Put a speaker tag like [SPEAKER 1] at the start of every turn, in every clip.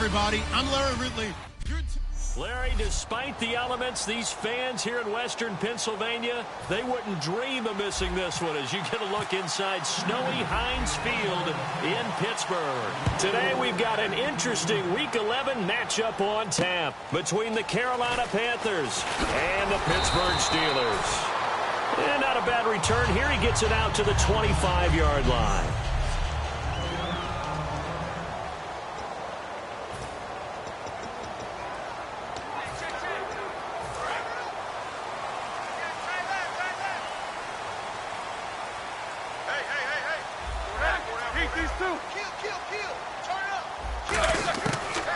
[SPEAKER 1] everybody. I'm Larry Ridley.
[SPEAKER 2] Larry, despite the elements, these fans here in western Pennsylvania, they wouldn't dream of missing this one as you get a look inside snowy Heinz Field in Pittsburgh. Today we've got an interesting Week 11 matchup on tap between the Carolina Panthers and the Pittsburgh Steelers. And not a bad return here. He gets it out to the 25-yard line.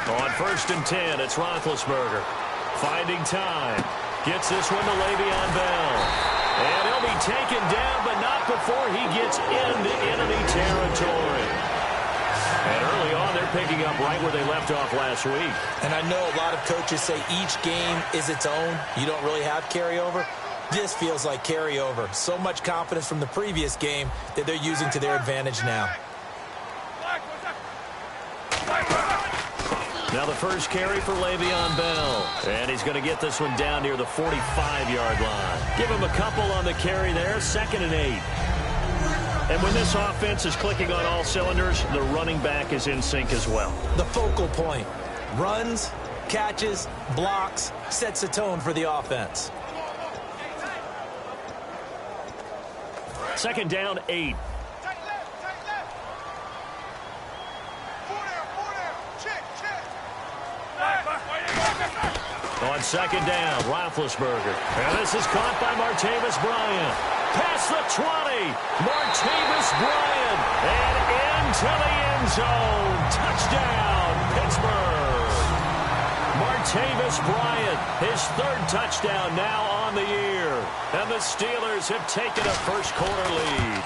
[SPEAKER 2] On 1st and 10, it's Roethlisberger. Finding time. Gets this one to Le'Veon Bell. And he'll be taken down, but not before he gets into enemy territory. And early on, they're picking up right where they left off last week.
[SPEAKER 3] And I know a lot of coaches say each game is its own. You don't really have carryover. This feels like carryover. So much confidence from the previous game that they're using to their advantage now.
[SPEAKER 2] Now the first carry for Le'Veon Bell. And he's going to get this one down near the 45-yard line. Give him a couple on the carry there. 2nd and 8. And when this offense is clicking on all cylinders, the running back is in sync as well.
[SPEAKER 3] The focal point. Runs, catches, blocks, sets the tone for the offense.
[SPEAKER 2] 2nd down, 8. On 2nd down, Roethlisberger. And this is caught by Martavis Bryant. Past the 20. Martavis Bryant. And into the end zone. Touchdown, Pittsburgh. Martavis Bryant, his 3rd touchdown now on the year. And the Steelers have taken a first-quarter lead.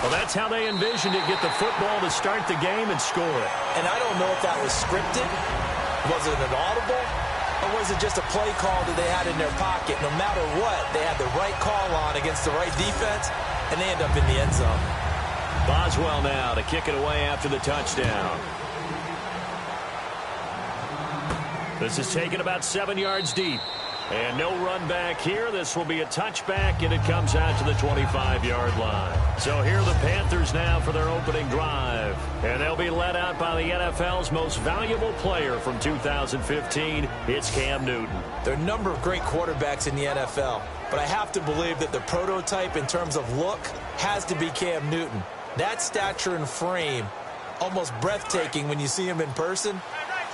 [SPEAKER 2] Well, that's how they envisioned it. Get the football to start the game and score it.
[SPEAKER 3] And I don't know if that was scripted. Was it an audible? Or was it just a play call that they had in their pocket? No matter what, they had the right call on against the right defense, and they end up in the end zone.
[SPEAKER 2] Boswell now to kick it away after the touchdown. This is taken about 7 yards deep. And no run back here. This will be a touchback, and it comes out to the 25-yard line. So here are the Panthers now for their opening drive. And they'll be led out by the NFL's most valuable player from 2015. It's Cam Newton.
[SPEAKER 3] There are a number of great quarterbacks in the NFL, but I have to believe that the prototype in terms of look has to be Cam Newton. That stature and frame, almost breathtaking when you see him in person.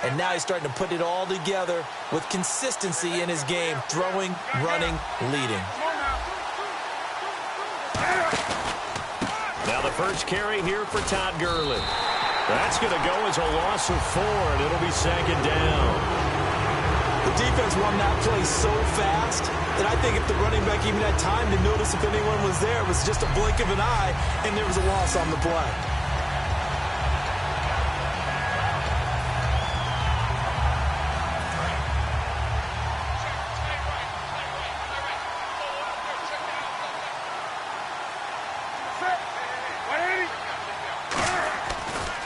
[SPEAKER 3] And now he's starting to put it all together with consistency in his game, throwing, running, leading.
[SPEAKER 2] Now the first carry here for Todd Gurley. That's going to go as a loss of 4, and it'll be 2nd down.
[SPEAKER 3] The defense won that play so fast that I think if the running back even had time to notice if anyone was there, it was just a blink of an eye, and there was a loss on the play.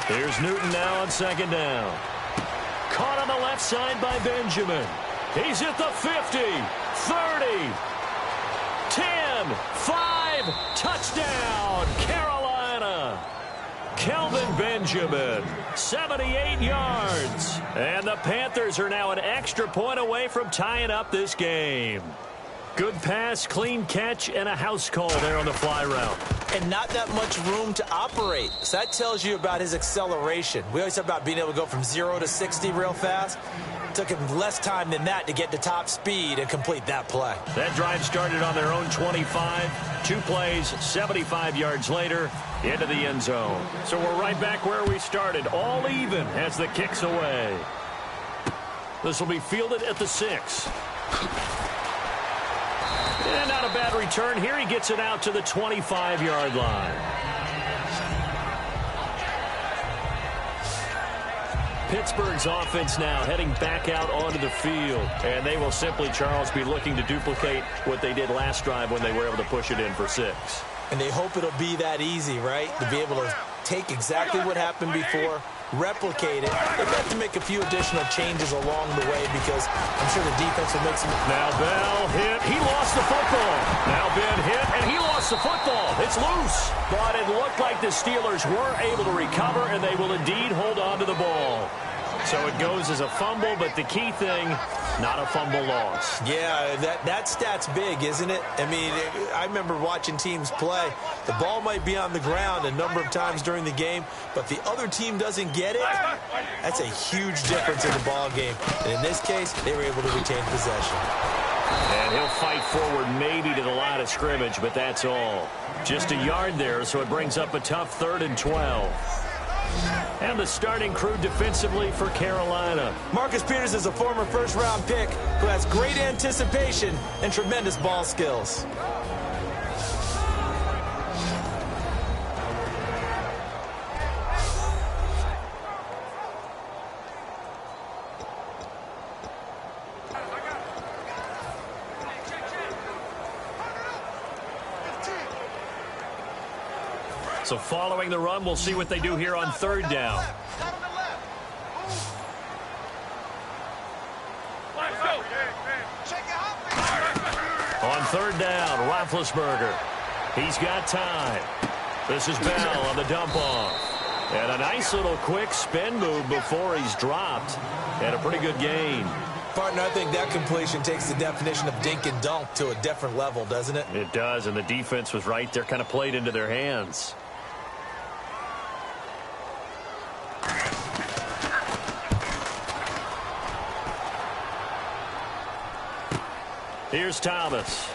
[SPEAKER 2] Here's Newton now on 2nd down. Caught on the left side by Benjamin. He's at the 50, 30, 10, 5, touchdown, Carolina. Kelvin Benjamin, 78 yards. And the Panthers are now an extra point away from tying up this game. Good pass, clean catch, and a house call there on the fly route.
[SPEAKER 3] And not that much room to operate. So that tells you about his acceleration. We always talk about being able to go from 0 to 60 real fast. It took him less time than that to get to top speed and complete that play.
[SPEAKER 2] That drive started on their own 25. 2 plays, 75 yards later, into the end zone. So we're right back where we started, all even as the kick's away. This will be fielded at the 6. And not a bad return here. He gets it out to the 25-yard line. Pittsburgh's offense now heading back out onto the field. And they will simply, Charles, be looking to duplicate what they did last drive when they were able to push it in for 6.
[SPEAKER 3] And they hope it'll be that easy, right? To be able to take exactly what happened before, replicate it, they have to make a few additional changes along the way because I'm sure the defense will make some...
[SPEAKER 2] Now Bell hit. He lost the football. Now Ben hit, and he lost the football. It's loose. But it looked like the Steelers were able to recover, and they will indeed hold on to the ball. So it goes as a fumble, but the key thing, not a fumble loss.
[SPEAKER 3] Yeah, that stat's big, isn't it? I mean, I remember watching teams play. The ball might be on the ground a number of times during the game, but the other team doesn't get it. That's a huge difference in the ball game. And in this case, they were able to retain possession.
[SPEAKER 2] And he'll fight forward maybe to the line of scrimmage, but that's all. Just a yard there, so it brings up a tough 3rd and 12. And the starting crew defensively for Carolina.
[SPEAKER 3] Marcus Peters is a former first-round pick who has great anticipation and tremendous ball skills.
[SPEAKER 2] So following the run, we'll see what they do here on 3rd down. On 3rd down, Roethlisberger. He's got time. This is Bell on the dump off. And a nice little quick spin move before he's dropped. And a pretty good gain.
[SPEAKER 3] Partner, I think that completion takes the definition of dink and dunk to a different level, doesn't it?
[SPEAKER 2] It does, and the defense was right there, kind of played into their hands. Here's Thomas.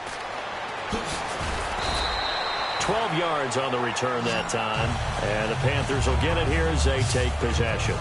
[SPEAKER 2] 12 yards on the return that time. And the Panthers will get it here as they take possession.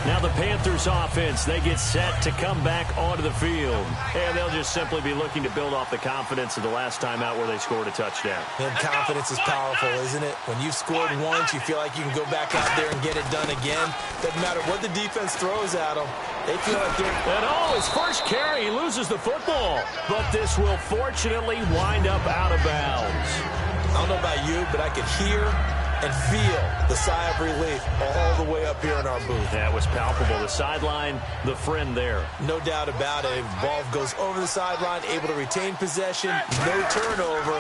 [SPEAKER 2] Now the Panthers offense, they get set to come back onto the field. And they'll just simply be looking to build off the confidence of the last time out where they scored a touchdown.
[SPEAKER 3] And confidence is powerful, isn't it? When you've scored once, you feel like you can go back out there and get it done again. Doesn't matter what the defense throws at them. They feel like they're...
[SPEAKER 2] And his first carry, he loses the football. But this will fortunately wind up out of bounds.
[SPEAKER 3] I don't know about you, but I could hear and feel the sigh of relief all the way up here in our booth.
[SPEAKER 2] That was palpable. The sideline, the friend there.
[SPEAKER 3] No doubt about it. Ball goes over the sideline, able to retain possession, no turnover.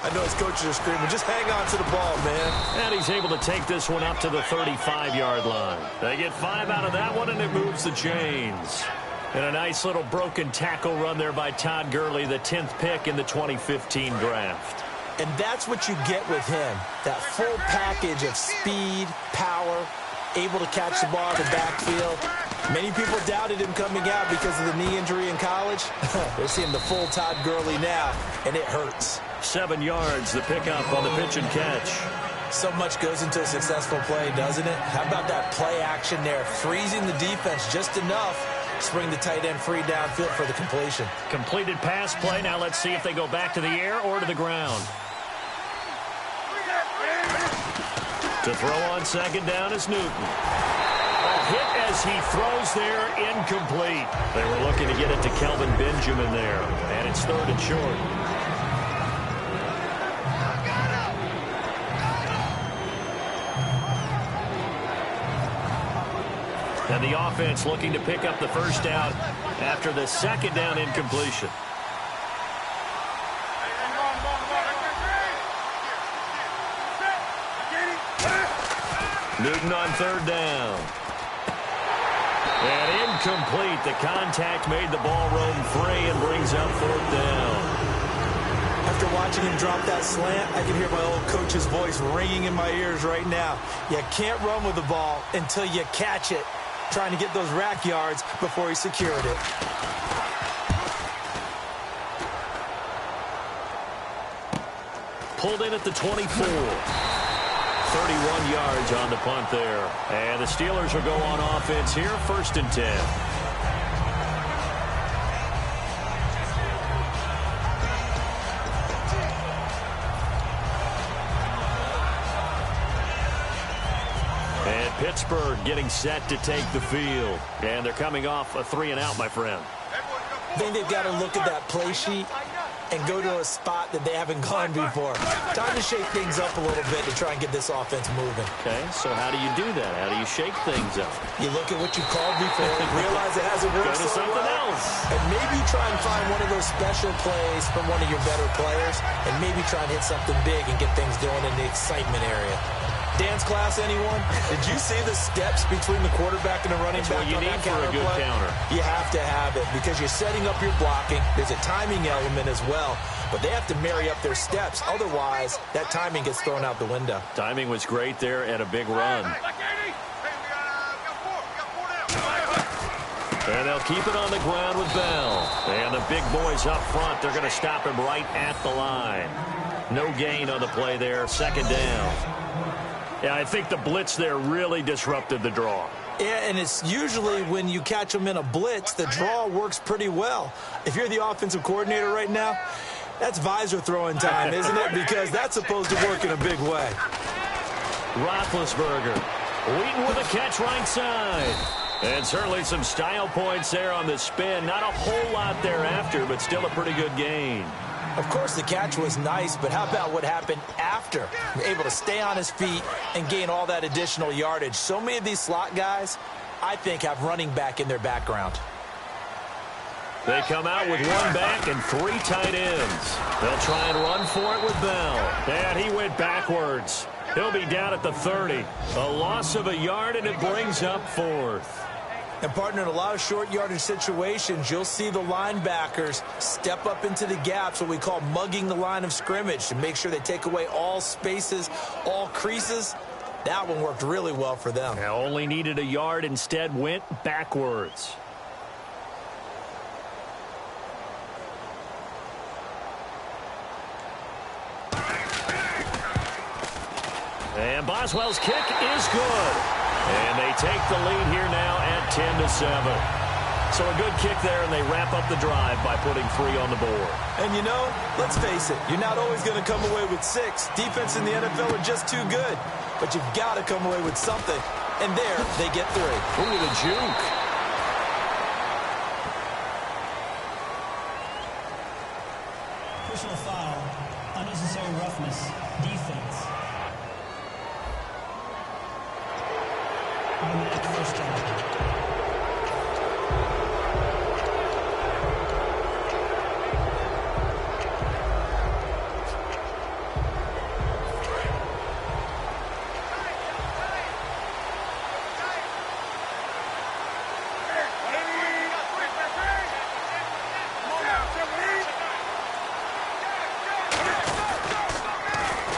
[SPEAKER 3] I know his coaches are screaming, just hang on to the ball, man.
[SPEAKER 2] And he's able to take this one up to the 35-yard line. They get 5 out of that one, and it moves the chains. And a nice little broken tackle run there by Todd Gurley, the 10th pick in the 2015 draft.
[SPEAKER 3] And that's what you get with him, that full package of speed, power, able to catch the ball in the backfield. Many people doubted him coming out because of the knee injury in college. They're seeing the full Todd Gurley now, and it hurts.
[SPEAKER 2] 7 yards, the pickup on the pitch and catch.
[SPEAKER 3] So much goes into a successful play, doesn't it? How about that play action there, freezing the defense just enough to bring the tight end free downfield for the completion.
[SPEAKER 2] Completed pass play. Now let's see if they go back to the air or to the ground. To throw on 2nd down is Newton. A hit as he throws there, incomplete. They were looking to get it to Kelvin Benjamin there, and it's 3rd and short. And the offense looking to pick up the first down after the 2nd down incompletion. Newton on 3rd down. And incomplete. The contact made the ball roam free and brings up 4th down.
[SPEAKER 3] After watching him drop that slant, I can hear my old coach's voice ringing in my ears right now. You can't run with the ball until you catch it. Trying to get those rack yards before he secured it.
[SPEAKER 2] Pulled in at the 24. 31 yards on the punt there. And the Steelers will go on offense here, 1st and 10. And Pittsburgh getting set to take the field. And they're coming off a 3-and-out, my friend.
[SPEAKER 3] I think they've got to look at that play sheet and go to a spot that they haven't gone before. Time to shake things up a little bit to try and get this offense moving.
[SPEAKER 2] Okay, so how do you do that? How do you shake things up?
[SPEAKER 3] You look at what you called before, realize it hasn't worked
[SPEAKER 2] Go to
[SPEAKER 3] so
[SPEAKER 2] something
[SPEAKER 3] well,
[SPEAKER 2] else.
[SPEAKER 3] and maybe try and find one of those special plays from one of your better players, and maybe try and hit something big and get things going in the excitement area. Dance class, anyone? Did you see the steps between the quarterback and the running back?
[SPEAKER 2] That's what you need for a good counter.
[SPEAKER 3] You have to have it because you're setting up your blocking. There's a timing element as well, but they have to marry up their steps. Otherwise, that timing gets thrown out the window.
[SPEAKER 2] Timing was great there and a big run. And they'll keep it on the ground with Bell. And the big boys up front, they're going to stop him right at the line. No gain on the play there, second down. Yeah, I think the blitz there really disrupted the draw.
[SPEAKER 3] Yeah, and it's usually when you catch them in a blitz, the draw works pretty well. If you're the offensive coordinator right now, that's visor throwing time, isn't it? Because that's supposed to work in a big way.
[SPEAKER 2] Roethlisberger. Wheaton with a catch right side. And certainly some style points there on the spin. Not a whole lot thereafter, but still a pretty good gain.
[SPEAKER 3] Of course, the catch was nice, but how about what happened after? Able to stay on his feet and gain all that additional yardage. So many of these slot guys, I think, have running back in their background.
[SPEAKER 2] They come out with one back and three tight ends. They'll try and run for it with Bell. And he went backwards. He'll be down at the 30. A loss of a yard, and it brings up fourth.
[SPEAKER 3] And, partner, in a lot of short yardage situations, you'll see the linebackers step up into the gaps, what we call mugging the line of scrimmage, to make sure they take away all spaces, all creases. That one worked really well for them.
[SPEAKER 2] Now only needed a yard, instead went backwards. And Boswell's kick is good. And they take the lead here now at 10-7. So a good kick there, and they wrap up the drive by putting 3 on the board.
[SPEAKER 3] And, you know, let's face it, you're not always going to come away with 6. Defense in the NFL are just too good. But you've got to come away with something. And there, they get 3.
[SPEAKER 2] Ooh, the juke.
[SPEAKER 1] Personal foul, unnecessary roughness, defense. Automatic first down.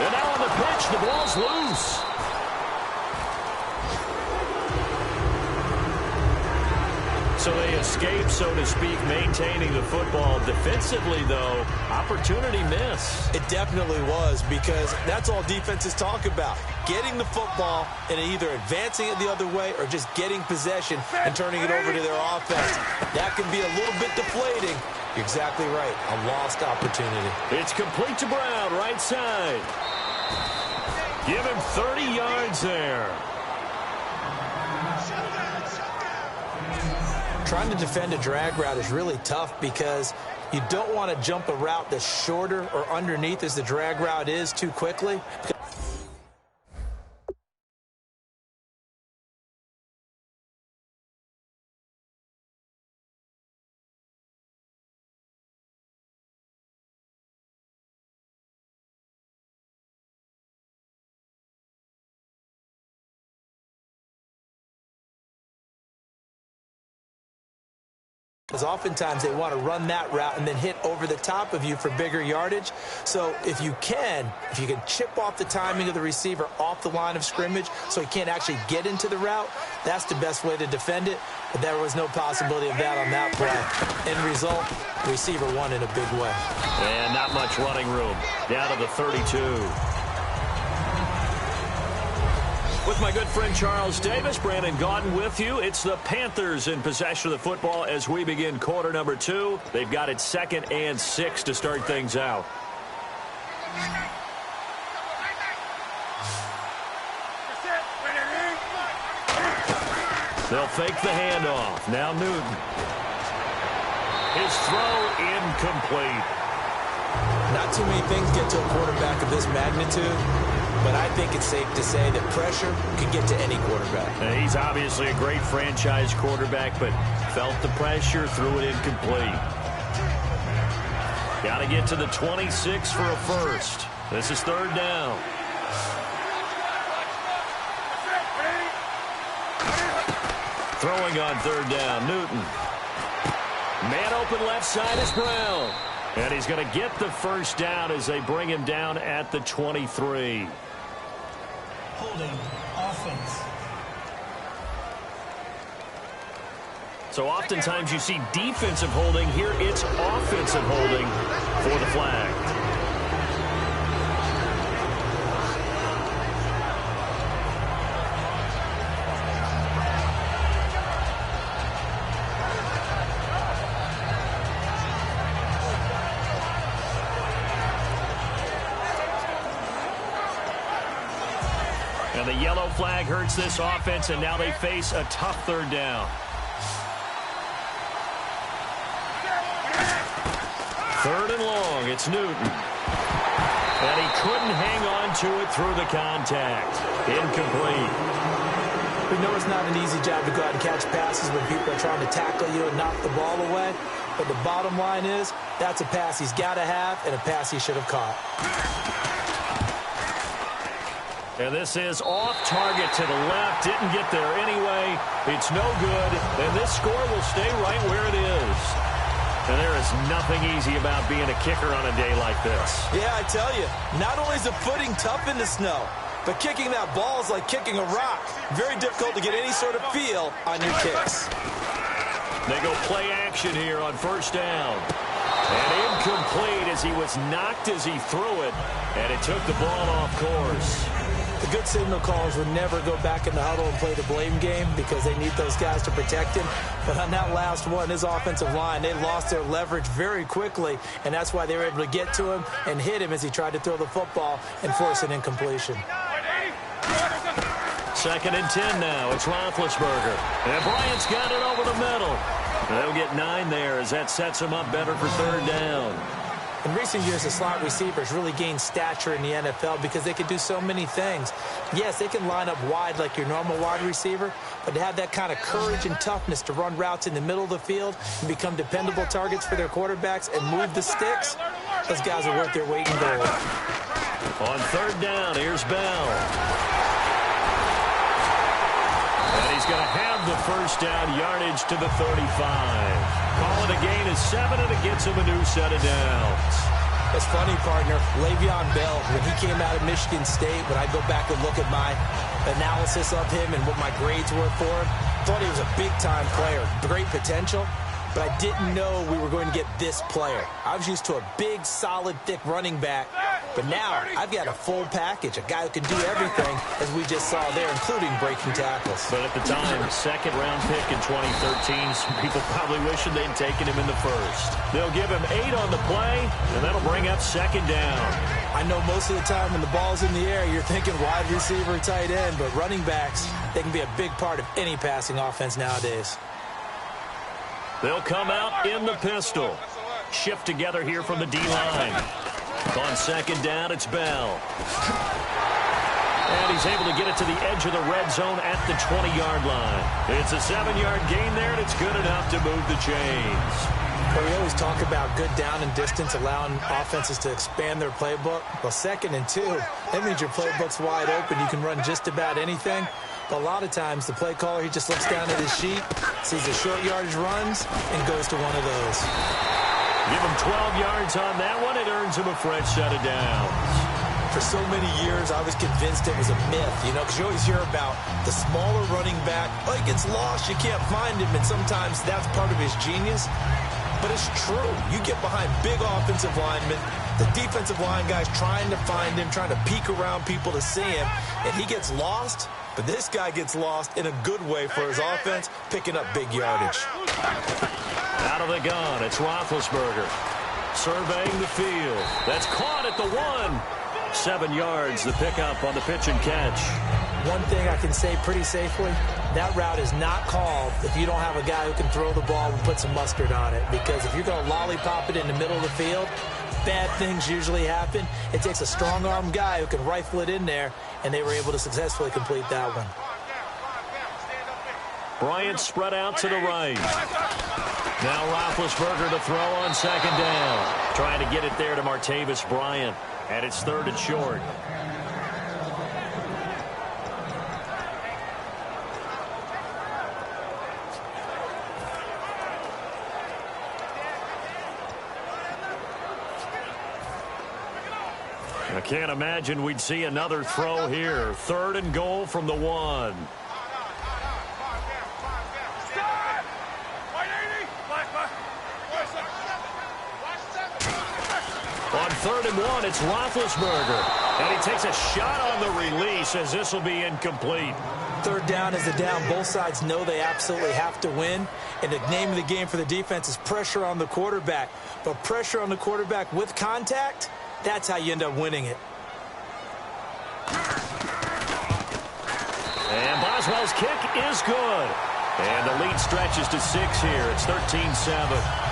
[SPEAKER 2] And now on the pitch, the ball's loose. So they escape, so to speak, maintaining the football. Defensively, though, opportunity miss.
[SPEAKER 3] It definitely was, because that's all defenses talk about. Getting the football and either advancing it the other way or just getting possession and turning it over to their offense. That can be a little bit deflating. You're exactly right. A lost opportunity.
[SPEAKER 2] It's complete to Brown, right side. Give him 30 yards there.
[SPEAKER 3] Trying to defend a drag route is really tough because you don't want to jump a route that's shorter or underneath as the drag route is too quickly. Because oftentimes they want to run that route and then hit over the top of you for bigger yardage. So if you can chip off the timing of the receiver off the line of scrimmage so he can't actually get into the route, that's the best way to defend it. But there was no possibility of that on that play. End result, the receiver won in a big way.
[SPEAKER 2] And not much running room. Down to the 32. With my good friend Charles Davis, Brandon Gaudin with you. It's the Panthers in possession of the football as we begin quarter number 2. They've got it 2nd and 6 to start things out. They'll fake the handoff. Now Newton. His throw incomplete.
[SPEAKER 3] Not too many things get to a quarterback of this magnitude, but I think it's safe to say that pressure can get to any quarterback.
[SPEAKER 2] He's obviously a great franchise quarterback, but felt the pressure, threw it incomplete. Got to get to the 26 for a first. This is third down. Throwing on third down, Newton. Man open left side is Brown. And he's going to get the first down as they bring him down at the 23.
[SPEAKER 1] Holding offense.
[SPEAKER 2] So oftentimes you see defensive holding. Here it's offensive holding for the flag. And the yellow flag hurts this offense, and now they face a tough third down. Third and long, it's Newton. And he couldn't hang on to it through the contact. Incomplete.
[SPEAKER 3] We know it's not an easy job to go out and catch passes when people are trying to tackle you and knock the ball away. But the bottom line is, that's a pass he's got to have and a pass he should have caught.
[SPEAKER 2] And this is off target to the left. Didn't get there anyway. It's no good. And this score will stay right where it is. And there is nothing easy about being a kicker on a day like this.
[SPEAKER 3] Yeah, I tell you, not only is the footing tough in the snow, but kicking that ball is like kicking a rock. Very difficult to get any sort of feel on your kicks.
[SPEAKER 2] They go play action here on first down. And incomplete as he was knocked as he threw it. And it took the ball off course.
[SPEAKER 3] The good signal callers would never go back in the huddle and play the blame game because they need those guys to protect him. But on that last one, his offensive line, they lost their leverage very quickly, and that's why they were able to get to him and hit him as he tried to throw the football and force an incompletion.
[SPEAKER 2] Second and 10 now. It's Roethlisberger. And Bryant's got it over the middle. They'll get 9 there as that sets him up better for third down.
[SPEAKER 3] In recent years, the slot receivers really gained stature in the NFL because they can do so many things. Yes, they can line up wide like your normal wide receiver, but to have that kind of courage and toughness to run routes in the middle of the field and become dependable targets for their quarterbacks and move the sticks, those guys are worth their weight in gold.
[SPEAKER 2] On third down, here's Bell. And he's going to have the first down yardage to the 35. Call it a gain of 7, and it gets him a new set of downs.
[SPEAKER 3] It's funny, partner. Le'Veon Bell, when he came out of Michigan State, when I go back and look at my analysis of him and what my grades were for him, thought he was a big-time player, great potential, but I didn't know we were going to get this player. I was used to a big, solid, thick running back, but now I've got a full package, a guy who can do everything, as we just saw there, including breaking tackles.
[SPEAKER 2] But at the time, second-round pick in 2013, some people probably wishing they'd taken him in the first. They'll give him 8 on the play, and that'll bring up second down.
[SPEAKER 3] I know most of the time when the ball's in the air, you're thinking wide receiver, tight end, but running backs, they can be a big part of any passing offense nowadays.
[SPEAKER 2] They'll come out in the pistol. Shift together here from the D-line. On second down, it's Bell. And he's able to get it to the edge of the red zone at the 20-yard line. It's a 7-yard gain there, and it's good enough to move the chains.
[SPEAKER 3] Well, we always talk about good down and distance, allowing offenses to expand their playbook. Well, 2nd and 2, that means your playbook's wide open. You can run just about anything. But a lot of times, the play caller, he just looks down at his sheet, sees the short yardage runs, and goes to one of those.
[SPEAKER 2] Give him 12 yards on that one. It earns him a fresh set of downs.
[SPEAKER 3] For so many years, I was convinced it was a myth, you know, because you always hear about the smaller running back. Oh, he gets lost, you can't find him, and sometimes that's part of his genius. But it's true. You get behind big offensive linemen, the defensive line guys trying to find him, trying to peek around people to see him, and he gets lost. But this guy gets lost in a good way for his offense, picking up big yardage.
[SPEAKER 2] Out of the gun, it's Roethlisberger. Surveying the field. That's caught at the 1. 7 yards, the pickup on the pitch and catch.
[SPEAKER 3] One thing I can say pretty safely, that route is not called if you don't have a guy who can throw the ball and put some mustard on it. Because if you're going to lollipop it in the middle of the field, bad things usually happen. It takes a strong-arm guy who can rifle it in there, and they were able to successfully complete that one.
[SPEAKER 2] Bryant spread out to the right. Now Roethlisberger to throw on second down. Trying to get it there to Martavis Bryant. And it's 3rd and short. I can't imagine we'd see another throw here. 3rd and goal from the 1. On 3rd and 1, it's Roethlisberger. And he takes a shot on the release as this will be incomplete.
[SPEAKER 3] 3rd down is the down. Both sides know they absolutely have to win. And the name of the game for the defense is pressure on the quarterback. But pressure on the quarterback with contact, that's how you end up winning it.
[SPEAKER 2] And Boswell's kick is good. And the lead stretches to 6 here. It's 13-7.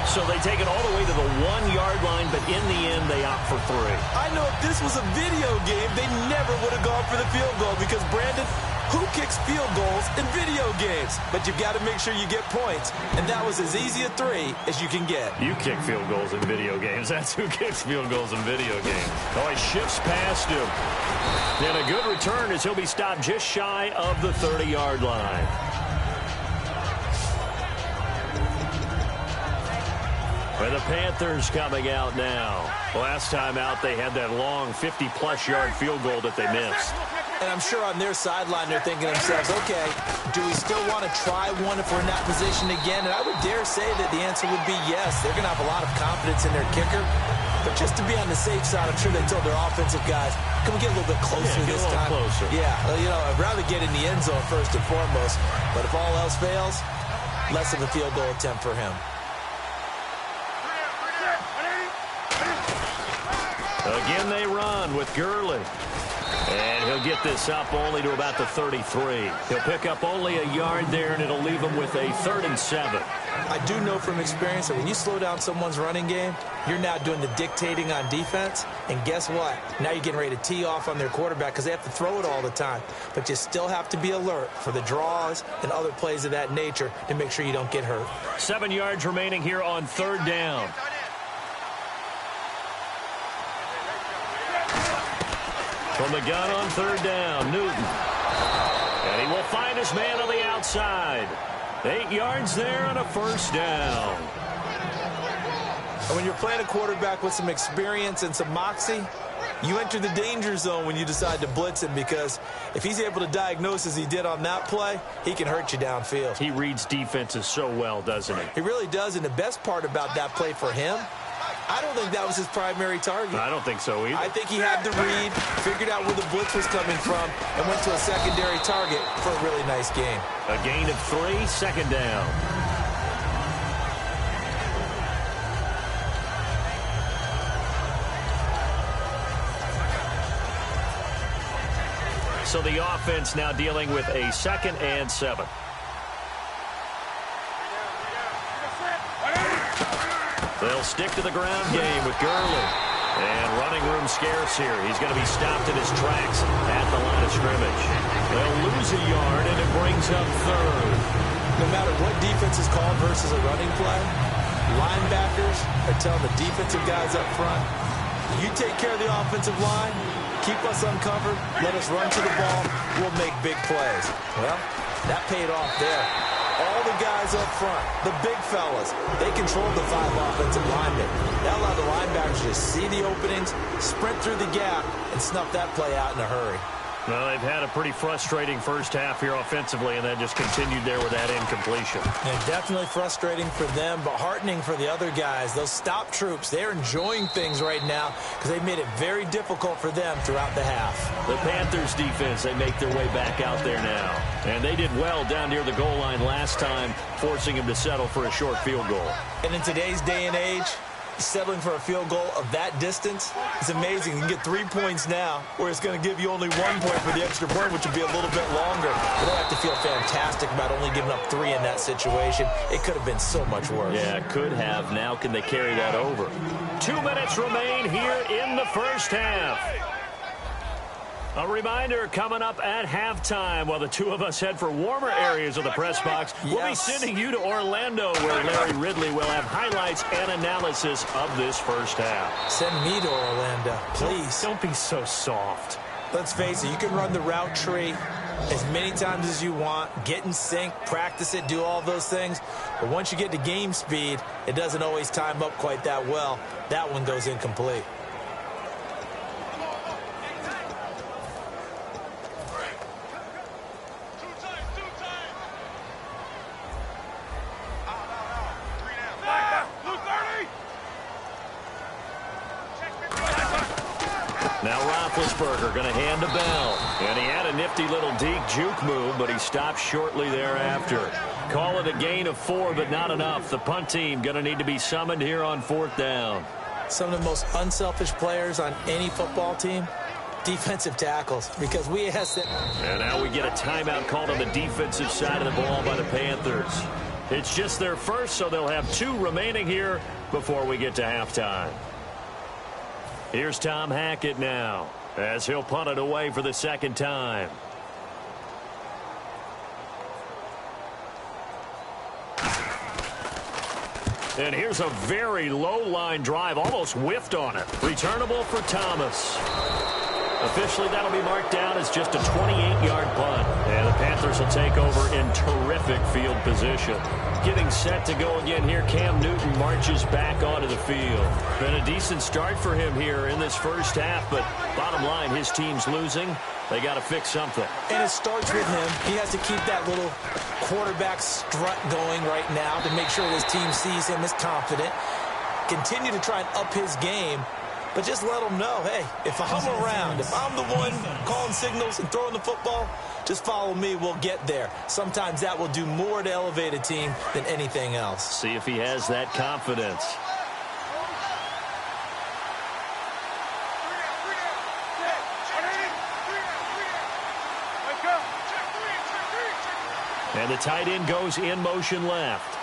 [SPEAKER 2] So they take it all the way to the 1-yard line, but in the end, they opt for 3.
[SPEAKER 3] I know if this was a video game, they never would have gone for the field goal because, Brandon, who kicks field goals in video games? But you've got to make sure you get points, and that was as easy a 3 as you can get.
[SPEAKER 2] You kick field goals in video games. That's who kicks field goals in video games. Oh, he shifts past him. And a good return as he'll be stopped just shy of the 30-yard line. And the Panthers coming out now. Last time out, they had that long 50-plus yard field goal that they missed.
[SPEAKER 3] And I'm sure on their sideline, they're thinking to themselves, okay, do we still want to try one if we're in that position again? And I would dare say that the answer would be yes. They're going to have a lot of confidence in their kicker. But just to be on the safe side, I'm sure they told their offensive guys, can we get a little bit closer this time?
[SPEAKER 2] Closer.
[SPEAKER 3] Yeah, you know, I'd rather get in the end zone first and foremost. But if all else fails, less of a field goal attempt for him.
[SPEAKER 2] Again, they run with Gurley. And he'll get this up only to about the 33. He'll pick up only a yard there, and it'll leave him with a 3rd and 7.
[SPEAKER 3] I do know from experience that when you slow down someone's running game, you're now doing the dictating on defense. And guess what? Now you're getting ready to tee off on their quarterback because they have to throw it all the time. But you still have to be alert for the draws and other plays of that nature to make sure you don't get hurt.
[SPEAKER 2] 7 yards remaining here on 3rd down. From the gun on 3rd down, Newton. And he will find his man on the outside. 8 yards there and a 1st down.
[SPEAKER 3] And when you're playing a quarterback with some experience and some moxie, you enter the danger zone when you decide to blitz him because if he's able to diagnose as he did on that play, he can hurt you downfield.
[SPEAKER 2] He reads defenses so well, doesn't he?
[SPEAKER 3] He really does, and the best part about that play for him, I don't think that was his primary target.
[SPEAKER 2] I don't think so either.
[SPEAKER 3] I think he had the read, figured out where the blitz was coming from, and went to a secondary target for a really nice game.
[SPEAKER 2] A gain of 3, 2nd down. So the offense now dealing with a 2nd and 7. They'll stick to the ground game with Gurley. And running room scarce here. He's going to be stopped in his tracks at the line of scrimmage. They'll lose a yard, and it brings up 3rd.
[SPEAKER 3] No matter what defense is called versus a running play, linebackers are telling the defensive guys up front, you take care of the offensive line, keep us uncovered, let us run to the ball, we'll make big plays. Well, that paid off there. All the guys up front, the big fellas, they controlled the 5 offensive linemen. That allowed the linebackers to see the openings, sprint through the gap, and snuff that play out in a hurry.
[SPEAKER 2] Well, they've had a pretty frustrating first half here offensively, and that just continued there with that incompletion.
[SPEAKER 3] And definitely frustrating for them, but heartening for the other guys. Those stop troops, they're enjoying things right now because they've made it very difficult for them throughout the half.
[SPEAKER 2] The Panthers defense, they make their way back out there now. And they did well down near the goal line last time, forcing him to settle for a short field goal.
[SPEAKER 3] And in today's day and age, settling for a field goal of that distance is amazing. You can get 3 points now, where it's going to give you only 1 point for the extra point, which would be a little bit longer. But they have to feel fantastic about only giving up 3 in that situation. It could have been so much worse.
[SPEAKER 2] Yeah, it could have. Now can they carry that over? 2 minutes remain here in the first half. A reminder coming up at halftime while the two of us head for warmer areas of the press box.
[SPEAKER 3] Yes.
[SPEAKER 2] We'll be sending you to Orlando where Larry Ridley will have highlights and analysis of this first half.
[SPEAKER 3] Send me to Orlando, please.
[SPEAKER 2] Don't be so soft.
[SPEAKER 3] Let's face it, you can run the route tree as many times as you want, get in sync, practice it, do all those things. But once you get to game speed, it doesn't always time up quite that well. That one goes incomplete.
[SPEAKER 2] Now Roethlisberger going to hand to Bell. And he had a nifty little deep juke move, but he stopped shortly thereafter. Call it a gain of 4, but not enough. The punt team going to need to be summoned here on 4th down.
[SPEAKER 3] Some of the most unselfish players on any football team, defensive tackles, because we asked it.
[SPEAKER 2] And now we get a timeout called on the defensive side of the ball by the Panthers. It's just their first, so they'll have 2 remaining here before we get to halftime. Here's Tom Hackett now, as he'll punt it away for the second time. And here's a very low-line drive, almost whiffed on it. Returnable for Thomas. Officially, that'll be marked down as just a 28-yard punt. And the Panthers will take over in terrific field position. Getting set to go again here, Cam Newton marches back onto the field. Been a decent start for him here in this first half, but bottom line, his team's losing. They got to fix something.
[SPEAKER 3] And it starts with him. He has to keep that little quarterback strut going right now to make sure his team sees him as confident. Continue to try and up his game. But just let them know, hey, if I'm around, if I'm the one calling signals and throwing the football, just follow me, we'll get there. Sometimes that will do more to elevate a team than anything else.
[SPEAKER 2] See if he has that confidence. And the tight end goes in motion left.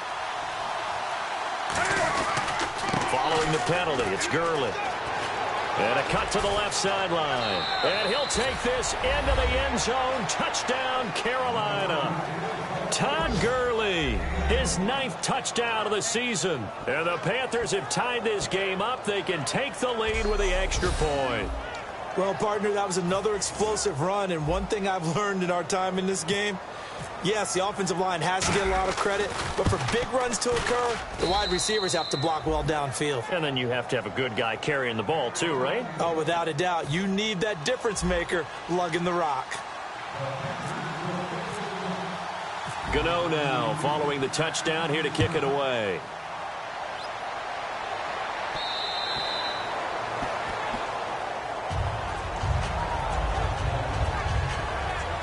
[SPEAKER 2] Following the penalty, it's Gurley. And a cut to the left sideline. And he'll take this into the end zone. Touchdown, Carolina. Todd Gurley, his 9th touchdown of the season. And the Panthers have tied this game up. They can take the lead with the extra point.
[SPEAKER 3] Well, partner, that was another explosive run. And one thing I've learned in our time in this game, yes, the offensive line has to get a lot of credit, but for big runs to occur, the wide receivers have to block well downfield.
[SPEAKER 2] And then you have to have a good guy carrying the ball too, right?
[SPEAKER 3] Oh, without a doubt. You need that difference maker lugging the rock.
[SPEAKER 2] Gano now following the touchdown here to kick it away.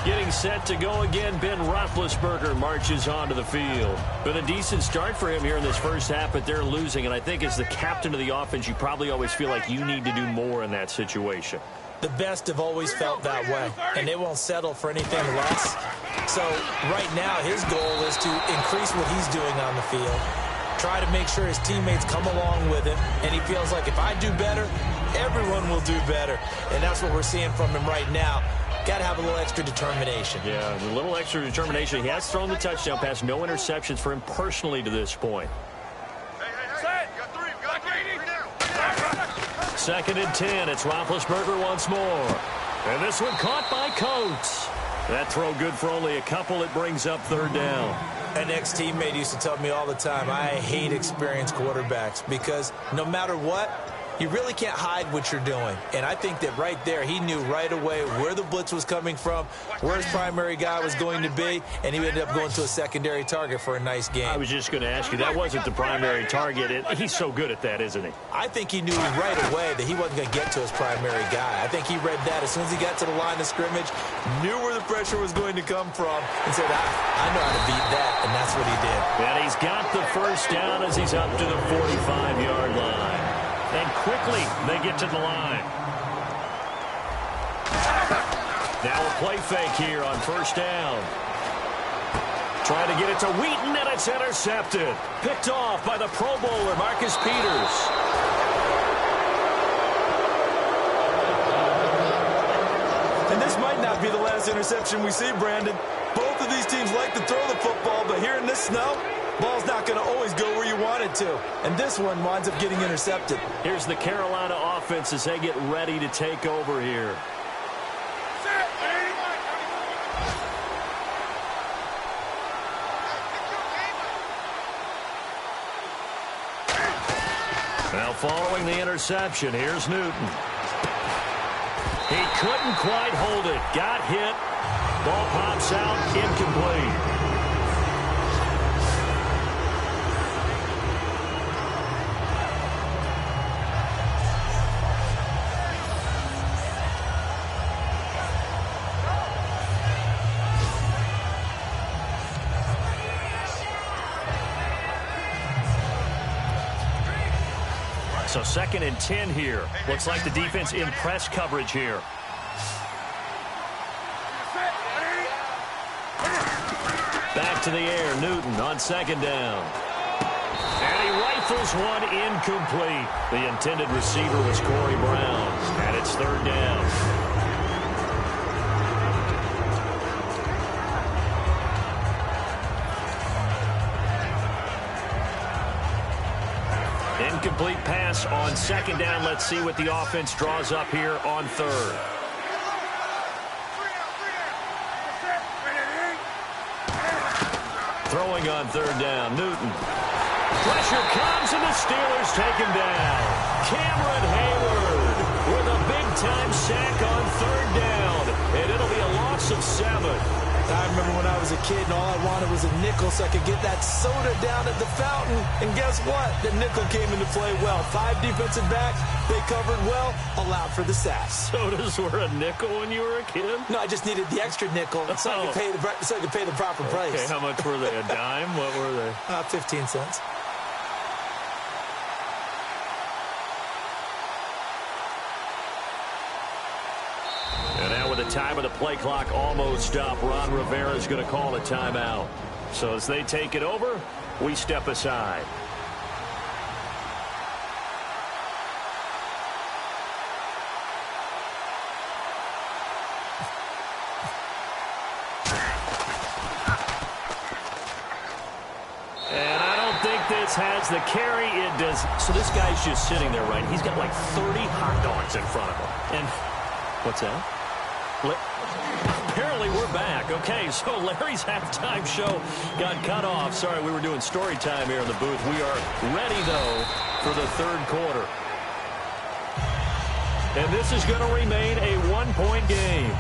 [SPEAKER 2] Getting set to go again, Ben Roethlisberger marches onto the field. Been a decent start for him here in this first half, but they're losing. And I think as the captain of the offense, you probably always feel like you need to do more in that situation.
[SPEAKER 3] The best have always felt that way, and they won't settle for anything less. So right now, his goal is to increase what he's doing on the field, try to make sure his teammates come along with him, and he feels like if I do better, everyone will do better. And that's what we're seeing from him right now. Got to have a little extra determination.
[SPEAKER 2] Yeah, a little extra determination. He has thrown the touchdown pass. No interceptions for him personally to this point. Second and 10. It's Roethlisberger once more. And this one caught by Coates. That throw good for only a couple. It brings up 3rd down.
[SPEAKER 3] An ex-teammate used to tell me all the time, I hate experienced quarterbacks because no matter what, you really can't hide what you're doing. And I think that right there, he knew right away where the blitz was coming from, where his primary guy was going to be, and he ended up going to a secondary target for a nice game.
[SPEAKER 2] I was just going to ask you, that wasn't the primary target. He's so good at that, isn't he?
[SPEAKER 3] I think he knew right away that he wasn't going to get to his primary guy. I think he read that as soon as he got to the line of scrimmage, knew where the pressure was going to come from, and said, I know how to beat that, and that's what he did.
[SPEAKER 2] And he's got the first down as he's up to the 45-yard line. quickly they get to the line. Now a play fake here on first down. Trying to get it to Wheaton, and it's intercepted. Picked off by the Pro Bowler, Marcus Peters.
[SPEAKER 3] And this might not be the last interception we see, Brandon. Both of these teams like to throw the football, but here in this snow, ball's not going to always go where you want it to. And this one winds up getting intercepted.
[SPEAKER 2] Here's the Carolina offense as they get ready to take over here. Now following the interception, here's Newton. He couldn't quite hold it. Got hit. Ball pops out, incomplete. So 2nd and 10 here. Looks like the defense in press coverage here. Back to the air, Newton on 2nd down. And he rifles one incomplete. The intended receiver was Corey Brown. And it's 3rd down. Incomplete pass on 2nd down. Let's see what the offense draws up here on 3rd. Throwing on 3rd down, Newton. Pressure comes, and the Steelers take him down. Cameron Hayward with a big-time sack on 3rd down, and it'll be a loss of 7.
[SPEAKER 3] I remember when I was a kid and all I wanted was a nickel so I could get that soda down at the fountain. And guess what? The nickel came into play well. 5 defensive backs, they covered well, allowed for the sacks.
[SPEAKER 2] Sodas were a nickel when you were a kid?
[SPEAKER 3] No, I just needed the extra nickel so I could pay the proper price.
[SPEAKER 2] Okay, how much were they? A dime? What were they?
[SPEAKER 3] 15 cents.
[SPEAKER 2] And now with the time of the play clock almost up, Ron Rivera is going to call a timeout. So as they take it over, we step aside. And I don't think this has the carry. It does. So this guy's just sitting there, right? He's got like 30 hot dogs in front of him. And what's that? Apparently we're back. Okay, so Larry's halftime show got cut off. Sorry, we were doing story time here in the booth. We are ready, though, for the 3rd quarter. And this is going to remain a 1-point game.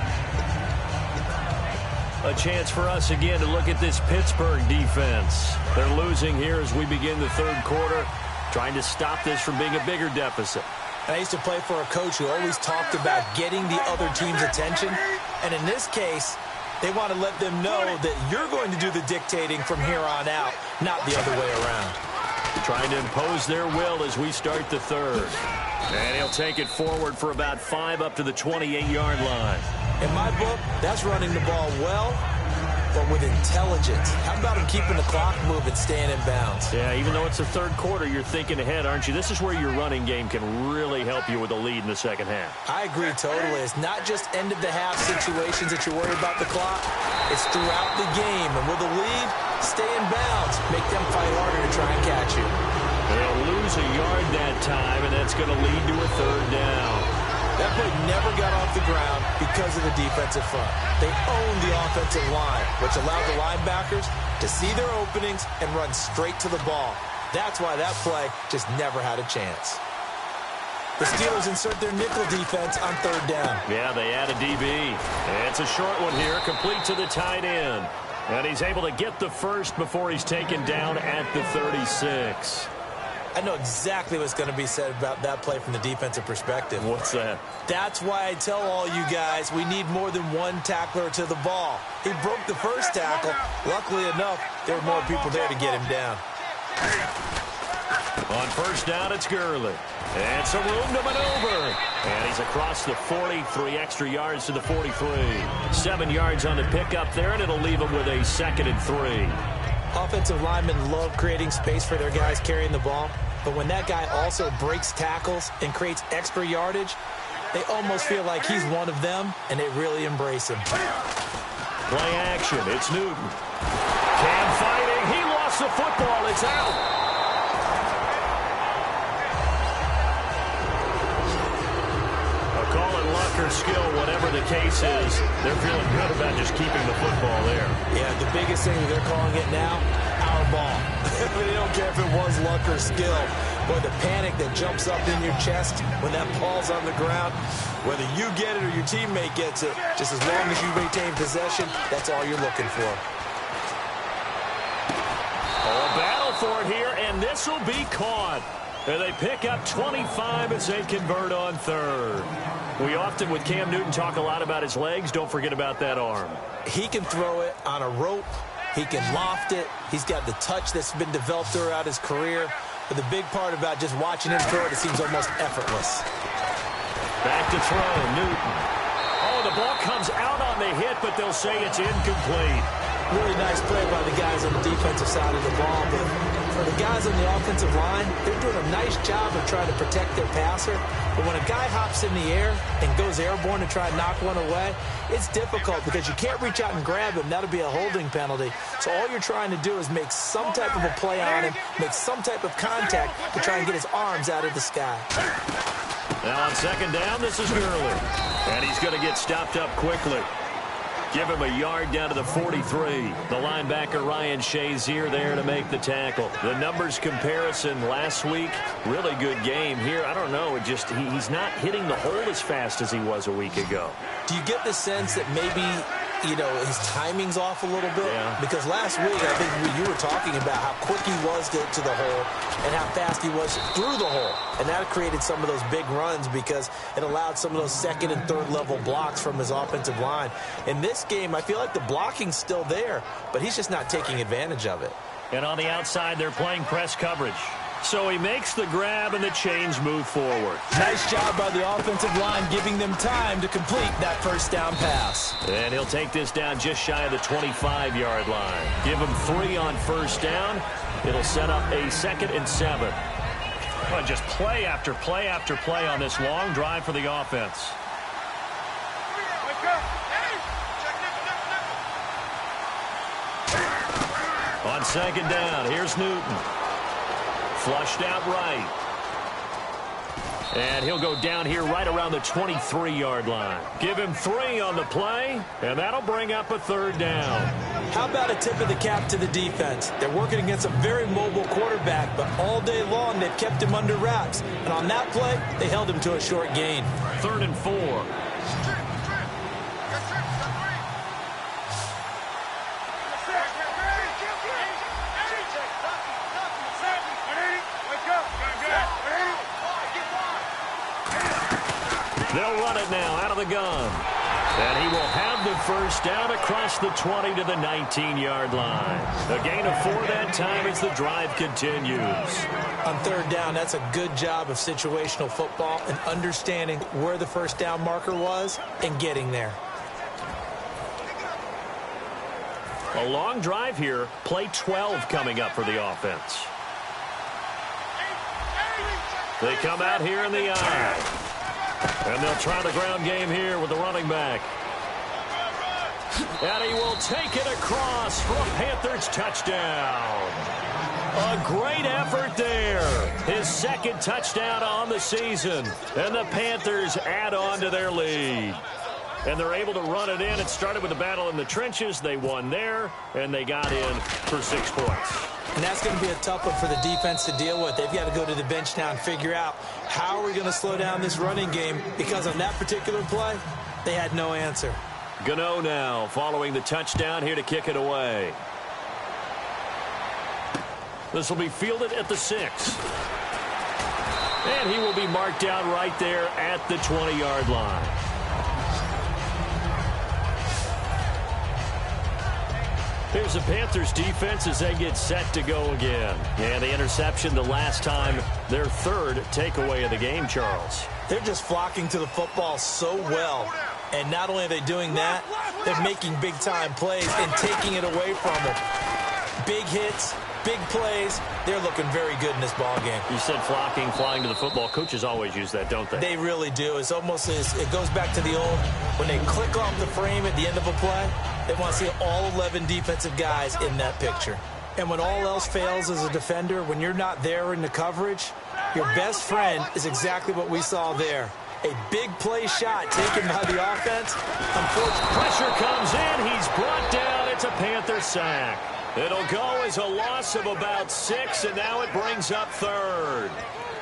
[SPEAKER 2] A chance for us again to look at this Pittsburgh defense. They're losing here as we begin the 3rd quarter, trying to stop this from being a bigger deficit.
[SPEAKER 3] I used to play for a coach who always talked about getting the other team's attention. And in this case, they want to let them know that you're going to do the dictating from here on out, not the other way around.
[SPEAKER 2] Trying to impose their will as we start the 3rd. And he'll take it forward for about 5 up to the 28-yard line.
[SPEAKER 3] In my book, that's running the ball well, but with intelligence. How about him keeping the clock moving, staying in bounds?
[SPEAKER 2] Yeah, even though it's the 3rd quarter, you're thinking ahead, aren't you? This is where your running game can really help you with a lead in the 2nd half.
[SPEAKER 3] I agree totally. It's not just end-of-the-half situations that you're worried about the clock. It's throughout the game. And with a lead, stay in bounds. Make them fight harder to try and catch you.
[SPEAKER 2] They'll lose a yard that time, and that's going to lead to a 3rd down.
[SPEAKER 3] That play never got off the ground because of the defensive front. They owned the offensive line, which allowed the linebackers to see their openings and run straight to the ball. That's why that play just never had a chance. The Steelers insert their nickel defense on 3rd down.
[SPEAKER 2] Yeah, they add a DB. And it's a short one here, complete to the tight end. And he's able to get the first before he's taken down at the 36.
[SPEAKER 3] I know exactly what's going to be said about that play from the defensive perspective.
[SPEAKER 2] What's that?
[SPEAKER 3] That's why I tell all you guys we need more than one tackler to the ball. He broke the first tackle. Luckily enough, there were more people there to get him down.
[SPEAKER 2] On first down, it's Gurley. And some room to maneuver. And he's across the 40, 3 extra yards to the 43. 7 yards on the pickup there, and it'll leave him with a 2nd and 3.
[SPEAKER 3] Offensive linemen love creating space for their guys carrying the ball. But when that guy also breaks tackles and creates extra yardage, they almost feel like he's one of them, and they really embrace him.
[SPEAKER 2] Play action. It's Newton. Cam fighting. He lost the football. It's out. Call it luck or skill, whatever the case is, they're feeling good about just keeping the football there.
[SPEAKER 3] Yeah, the biggest thing that they're calling it now, our ball. They don't care if it was luck or skill. Boy, the panic that jumps up in your chest when that ball's on the ground, whether you get it or your teammate gets it, just as long as you maintain possession, that's all you're looking for.
[SPEAKER 2] Oh, a battle for it here, and this will be caught. And they pick up 25 as they convert on third. We often, with Cam Newton, talk a lot about his legs. Don't forget about that arm.
[SPEAKER 3] He can throw it on a rope. He can loft it. He's got the touch that's been developed throughout his career. But the big part about just watching him throw it seems almost effortless.
[SPEAKER 2] Back to throw, Newton. Oh, the ball comes out on the hit, but they'll say it's incomplete.
[SPEAKER 3] Really nice play by the guys on the defensive side of the ball, but for the guys on the offensive line, they're doing a nice job of trying to protect their passer. But when a guy hops in the air and goes airborne to try and knock one away, it's difficult because you can't reach out and grab him. That'll be a holding penalty. So all you're trying to do is make some type of a play on him, make some type of contact to try and get his arms out of the sky.
[SPEAKER 2] Now on second down, this is Gurley. And he's going to get stopped up quickly. Give him a yard down to the 43. The linebacker Ryan Shazier there to make the tackle. The numbers comparison last week, really good game here. I don't know, he's not hitting the hole as fast as he was a week ago.
[SPEAKER 3] Do you get the sense that maybe, his timing's off a little bit?
[SPEAKER 2] Yeah.
[SPEAKER 3] Because last week, I think you were talking about how quick he was to the hole and how fast he was through the hole. And that created some of those big runs because it allowed some of those second and third level blocks from his offensive line. In this game, I feel like the blocking's still there, but he's just not taking advantage of it.
[SPEAKER 2] And on the outside, they're playing press coverage. So he makes the grab and the chains move forward.
[SPEAKER 3] Nice job by the offensive line giving them time to complete that first down pass.
[SPEAKER 2] And he'll take this down just shy of the 25-yard line. Give him 3 on first down. It'll set up a 2nd and 7. Well, just play after play after play on this long drive for the offense. On second down, here's Newton. Flushed out right. And he'll go down here right around the 23-yard line. Give him 3 on the play, and that'll bring up a 3rd down.
[SPEAKER 3] How about a tip of the cap to the defense? They're working against a very mobile quarterback, but all day long they've kept him under wraps. And on that play, they held him to a short gain.
[SPEAKER 2] 3rd and 4. They'll run it now out of the gun. And he will have the first down across the 20 to the 19-yard line. A gain of 4 that time as the drive continues.
[SPEAKER 3] On 3rd down, that's a good job of situational football and understanding where the first down marker was and getting there.
[SPEAKER 2] A long drive here. Play 12 coming up for the offense. They come out here in the eye. And they'll try the ground game here with the running back. And he will take it across for a Panthers touchdown. A great effort there. His 2nd touchdown on the season. And the Panthers add on to their lead. And they're able to run it in. It started with a battle in the trenches. They won there, and they got in for 6 points.
[SPEAKER 3] And that's going to be a tough one for the defense to deal with. They've got to go to the bench now and figure out how are we going to slow down this running game, because on that particular play, they had no answer.
[SPEAKER 2] Gano now following the touchdown here to kick it away. This will be fielded at the 6. And he will be marked down right there at the 20-yard line. Here's the Panthers defense as they get set to go again. And the interception the last time, their third takeaway of the game, Charles.
[SPEAKER 3] They're just flocking to the football so well. And not only are they doing that, they're making big-time plays and taking it away from them. Big hits, big plays. They're looking very good in this ball game.
[SPEAKER 2] You said flocking, flying to the football. Coaches always use that, don't they?
[SPEAKER 3] They really do. It's almost as it goes back to the old, when they click off the frame at the end of a play, they want to see all 11 defensive guys in that picture. And when all else fails as a defender, when you're not there in the coverage, your best friend is exactly what we saw there. A big play shot taken by the offense. Unfortunately,
[SPEAKER 2] pressure comes in. He's brought down. It's a Panther sack. It'll go as a loss of about 6, and now it brings up third.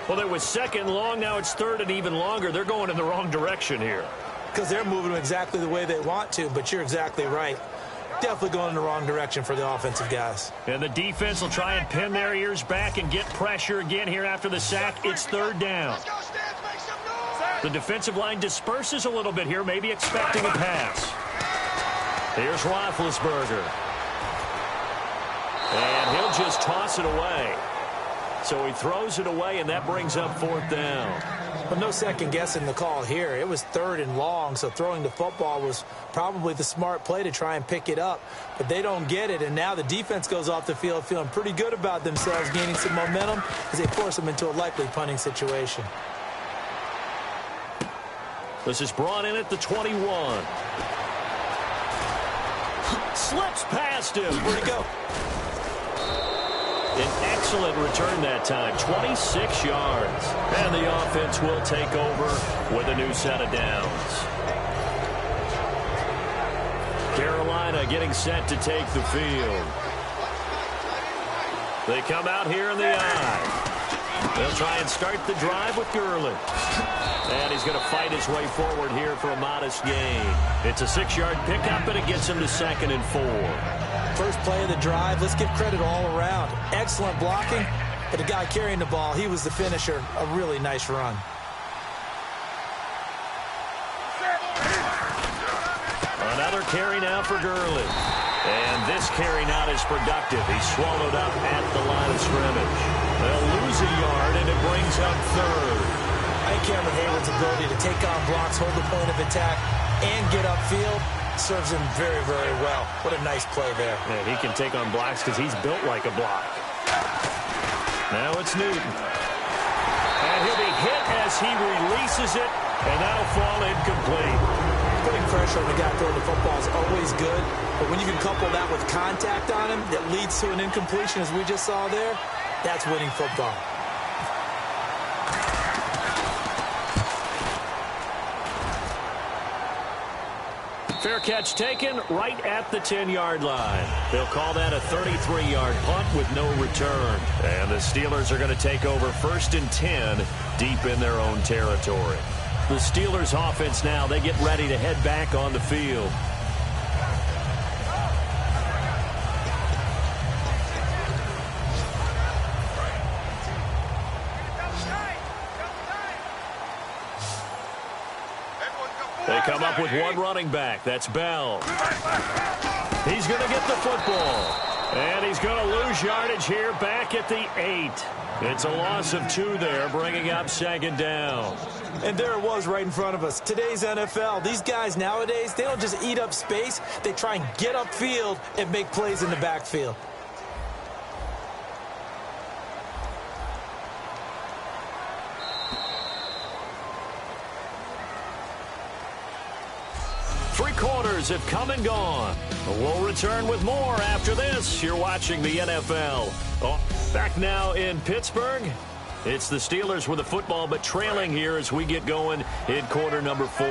[SPEAKER 2] Well, it was second long. Now it's third and even longer. They're going in the wrong direction here.
[SPEAKER 3] Because they're moving exactly the way they want to, but you're exactly right. Definitely going in the wrong direction for the offensive guys.
[SPEAKER 2] And the defense will try and pin their ears back and get pressure again here after the sack. It's third down. The defensive line disperses a little bit here, maybe expecting a pass. Here's Roethlisberger. And he'll just toss it away. So he throws it away, and that brings up fourth down.
[SPEAKER 3] Well, no second guessing the call here. It was third and long, so throwing the football was probably the smart play to try and pick it up. But they don't get it, and now the defense goes off the field feeling pretty good about themselves, gaining some momentum as they force them into a likely punting situation.
[SPEAKER 2] This is brought in at the 21. Slips past him.
[SPEAKER 3] Where'd he go?
[SPEAKER 2] An excellent return that time, 26 yards. And the offense will take over with a new set of downs. Carolina getting set to take the field. They come out here in the eye. They'll try and start the drive with Gurley. And he's going to fight his way forward here for a modest gain. It's a 6-yard pickup, and it gets him to 2nd and 4.
[SPEAKER 3] First play of the drive. Let's give credit all around. Excellent blocking, but the guy carrying the ball, he was the finisher. A really nice run.
[SPEAKER 2] Another carry now for Gurley. And this carry not as productive. He's swallowed up at the line of scrimmage. They'll lose a yard, and it brings up third.
[SPEAKER 3] I think Cameron Hayward's ability to take on blocks, hold the point of attack, and get upfield serves him very, very well. What a nice play there.
[SPEAKER 2] Yeah, he can take on blocks because he's built like a block. Now it's Newton. And he'll be hit as he releases it, and that'll fall incomplete.
[SPEAKER 3] Putting pressure on the guy throwing the football is always good, but when you can couple that with contact on him that leads to an incompletion, as we just saw there, that's winning football.
[SPEAKER 2] Fair catch taken right at the 10-yard line. They'll call that a 33-yard punt with no return. And the Steelers are going to take over 1st and 10 deep in their own territory. The Steelers offense now, they get ready to head back on the field. They come up with one running back. That's Bell. He's going to get the football. And he's going to lose yardage here back at the 8. It's a loss of 2 there, bringing up 2nd down.
[SPEAKER 3] And there it was right in front of us. Today's NFL, these guys nowadays, they don't just eat up space. They try and get upfield and make plays in the backfield.
[SPEAKER 2] Quarters have come and gone. We'll return with more after this. You're watching the NFL. Back now in Pittsburgh. It's the Steelers with the football, but trailing here as we get going in quarter number 4.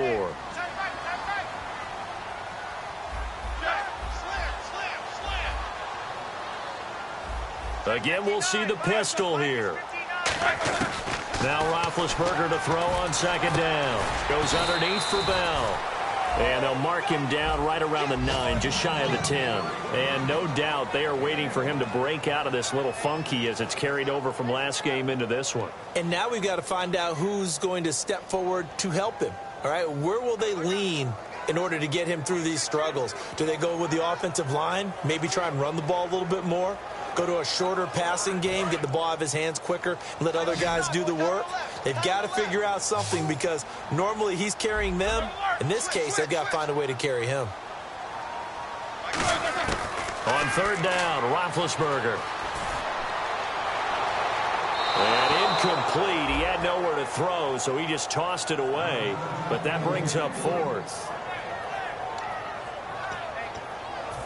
[SPEAKER 2] Again, we'll see the pistol here. Now Roethlisberger to throw on 2nd down. Goes underneath for Bell. And they'll mark him down right around the 9, just shy of the 10. And no doubt they are waiting for him to break out of this little funky as it's carried over from last game into this one.
[SPEAKER 3] And now we've got to find out who's going to step forward to help him. All right, where will they lean in order to get him through these struggles. Do they go with the offensive line, maybe try and run the ball a little bit more, go to a shorter passing game, get the ball out of his hands quicker, and let other guys do the work? They've got to figure out something because normally he's carrying them. In this case, they've got to find a way to carry him.
[SPEAKER 2] On third down, Roethlisberger. And incomplete. He had nowhere to throw, so he just tossed it away. But that brings up fourth.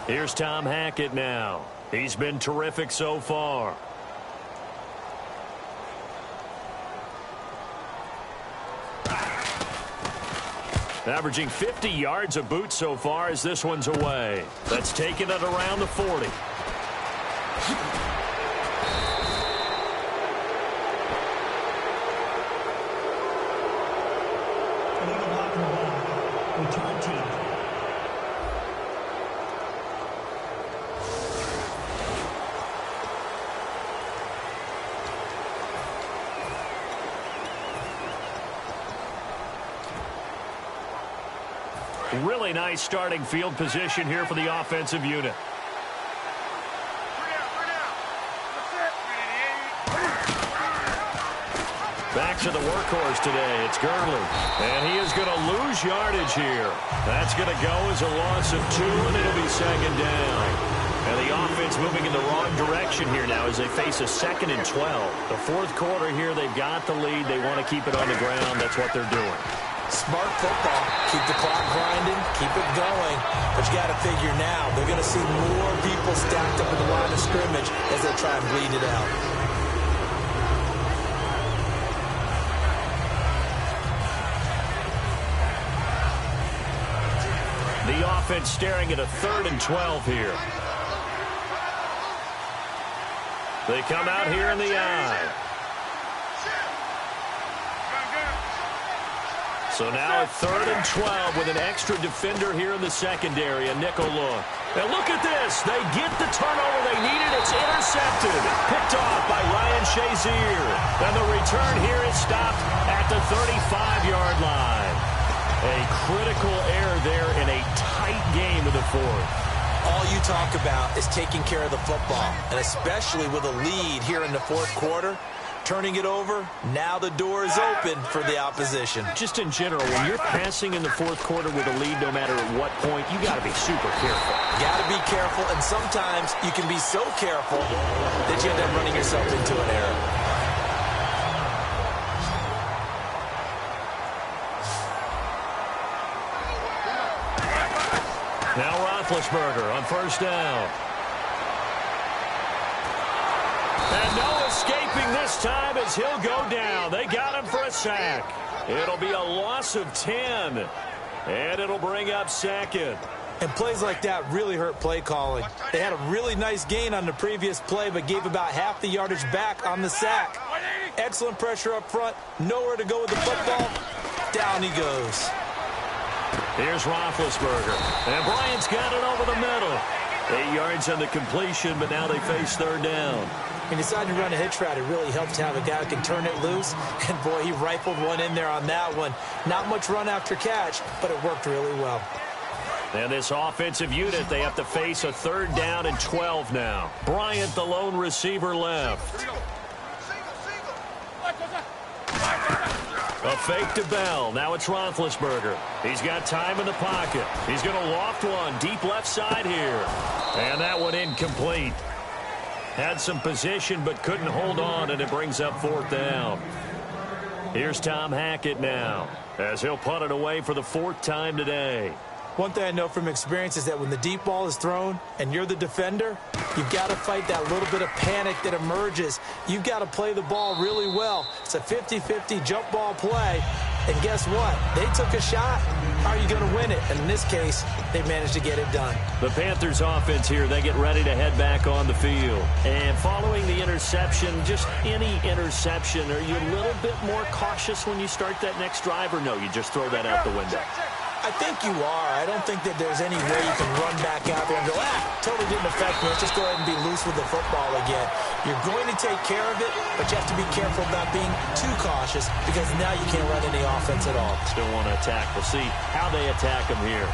[SPEAKER 2] Here's Tom Hackett now. He's been terrific so far. Averaging 50 yards a boot so far as this one's away. That's taken it around the 40.
[SPEAKER 1] Illegal block on the ball. Return team.
[SPEAKER 2] Really nice starting field position here for the offensive unit. Back to the workhorse today. It's Gurley. And he is going to lose yardage here. That's going to go as a loss of 2, and it'll be second down. And the offense moving in the wrong direction here now as they face a 2nd and 12. The fourth quarter here, they've got the lead. They want to keep it on the ground. That's what they're doing.
[SPEAKER 3] Smart football. Keep the clock grinding. Keep it going. But you got to figure now, they're going to see more people stacked up in the line of scrimmage as they try and bleed it out.
[SPEAKER 2] The offense staring at a 3rd and 12 here. They come out here in the eye. So now a 3rd and 12 with an extra defender here in the secondary, a nickel look. And look at this. They get the turnover they needed. It's intercepted. Picked off by Ryan Shazier. And the return here is stopped at the 35-yard line. A critical error there in a tight game of the fourth.
[SPEAKER 3] All you talk about is taking care of the football, and especially with a lead here in the fourth quarter. Turning it over, now the door is open for the opposition.
[SPEAKER 2] Just in general, when you're passing in the fourth quarter with a lead, no matter at what point, you got to be super careful.
[SPEAKER 3] Got to be careful, and sometimes you can be so careful that you end up running yourself into an error.
[SPEAKER 2] Now Roethlisberger on first down. And no escaping this time as he'll go down. They got him for a sack. It'll be a loss of 10. And it'll bring up 2nd.
[SPEAKER 3] And plays like that really hurt play calling. They had a really nice gain on the previous play, but gave about half the yardage back on the sack. Excellent pressure up front. Nowhere to go with the football. Down he goes.
[SPEAKER 2] Here's Roethlisberger. And Bryant's got it over the middle. 8 yards on the completion, but now they face 3rd down.
[SPEAKER 3] He decided to run a hitch route. It really helped to have a guy who can turn it loose. And, boy, he rifled one in there on that one. Not much run after catch, but it worked really well.
[SPEAKER 2] And this offensive unit, they have to face a 3rd down and 12 now. Bryant, the lone receiver, left. A fake to Bell. Now it's Roethlisberger. He's got time in the pocket. He's going to loft one deep left side here. And that one incomplete. Had some position but couldn't hold on, and it brings up 4th down. Here's Tom Hackett now as he'll punt it away for the 4th time today.
[SPEAKER 3] One thing I know from experience is that when the deep ball is thrown and you're the defender, you've got to fight that little bit of panic that emerges. You've got to play the ball really well. It's a 50-50 jump ball play. And guess what? They took a shot. How are you going to win it? And in this case, they managed to get it done.
[SPEAKER 2] The Panthers offense here, they get ready to head back on the field. And following the interception, just any interception, are you a little bit more cautious when you start that next drive, or no, you just throw that out the window?
[SPEAKER 3] I think you are. I don't think that there's any way you can run back out there and go, totally didn't affect me. Let's just go ahead and be loose with the football again. You're going to take care of it, but you have to be careful about being too cautious because now you can't run any offense at all.
[SPEAKER 2] Still want to attack. We'll see how they attack them here.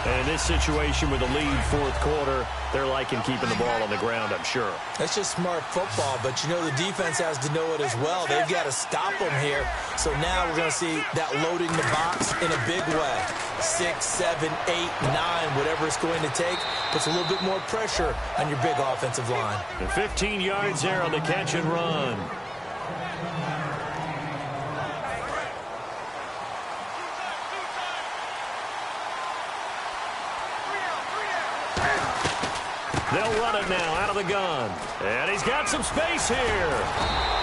[SPEAKER 2] And in this situation with the lead fourth quarter, they're liking keeping the ball on the ground, I'm sure.
[SPEAKER 3] That's just smart football, but you know the defense has to know it as well. They've got to stop them here. So now we're going to see that loading the box in a big way. 6, 7, 8, 9, whatever it's going to take, puts a little bit more pressure on your big offensive line.
[SPEAKER 2] And 15 yards there on the catch and run. They'll run it now out of the gun. And he's got some space here.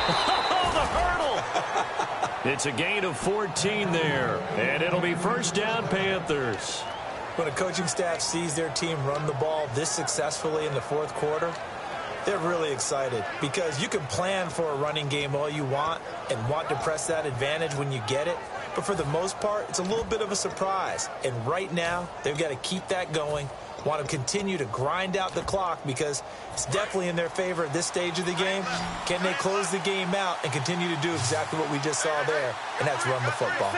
[SPEAKER 2] Oh, the hurdle. It's a gain of 14 there. And it'll be first down, Panthers.
[SPEAKER 3] When a coaching staff sees their team run the ball this successfully in the fourth quarter, they're really excited because you can plan for a running game all you want and want to press that advantage when you get it. But for the most part, it's a little bit of a surprise. And right now, they've got to keep that going. Want to continue to grind out the clock because it's definitely in their favor at this stage of the game. Can they close the game out and continue to do exactly what we just saw there, and that's run the football.